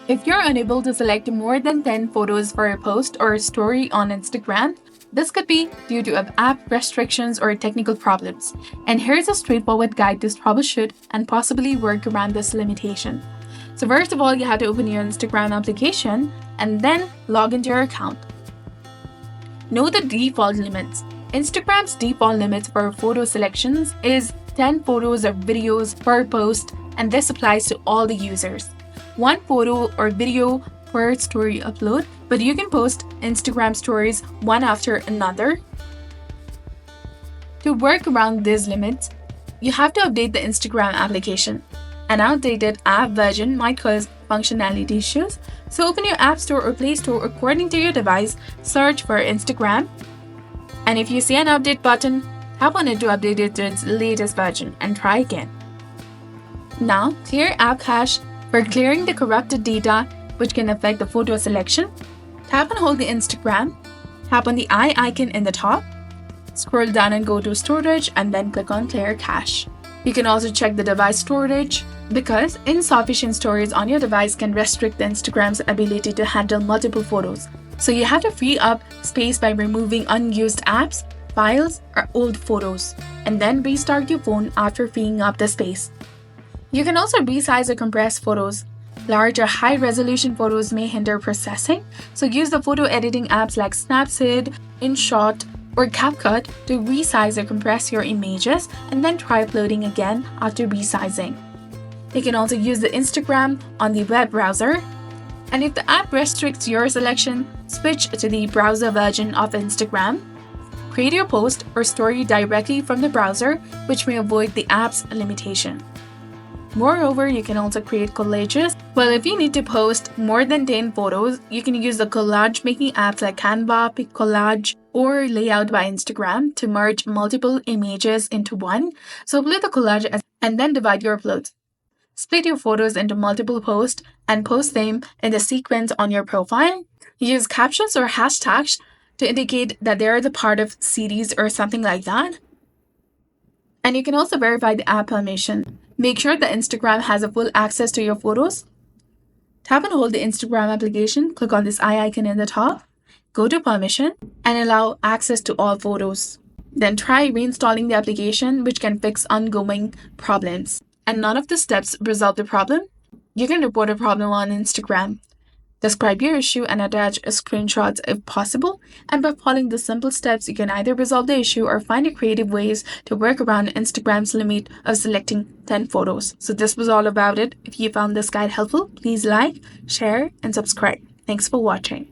If you're unable to select more than 10 photos for a post or a story on Instagram, this could be due to app restrictions or technical problems. And here's a straightforward guide to troubleshoot and possibly work around this limitation. So first of all, you have to open your Instagram application and then log into your account. Know the default limits. Instagram's default limits for photo selections is 10 photos or videos per post, and this applies to all the users. One photo or video per story upload, but you can post Instagram stories one after another. To work around these limits, you have to update the Instagram application. An outdated app version might cause functionality issues, so open your App Store or Play Store according to your device, search for Instagram, and if you see an update button, tap on it to update it to its latest version and try again. Now, clear app cache. For clearing the corrupted data which can affect the photo selection, tap and hold the Instagram, tap on the eye icon in the top, scroll down and go to storage and then click on clear cache. You can also check the device storage because insufficient storage on your device can restrict the Instagram's ability to handle multiple photos. So you have to free up space by removing unused apps, files, or old photos, and then restart your phone after freeing up the space. You can also resize or compress photos. Large or high-resolution photos may hinder processing, so use the photo editing apps like Snapseed, InShot, or CapCut to resize or compress your images and then try uploading again after resizing. You can also use the Instagram on the web browser, and if the app restricts your selection, switch to the browser version of Instagram. Create your post or story directly from the browser, which may avoid the app's limitation. Moreover, you can also create collages. Well, if you need to post more than 10 photos, you can use the collage making apps like Canva, PicCollage, or Layout by Instagram to merge multiple images into one. So upload the collage and then divide your uploads. Split your photos into multiple posts and post them in the sequence on your profile. Use captions or hashtags to indicate that they are the part of series or something like that. And you can also verify the app permission. Make sure that Instagram has a full access to your photos. Tap and hold the Instagram application, click on this eye icon in the top, go to permission, and allow access to all photos. Then try reinstalling the application, which can fix ongoing problems. And none of the steps resolve the problem. You can report a problem on Instagram. Describe your issue and attach screenshots if possible. And by following the simple steps, you can either resolve the issue or find creative ways to work around Instagram's limit of selecting 10 photos. So this was all about it. If you found this guide helpful, please like, share, and subscribe. Thanks for watching.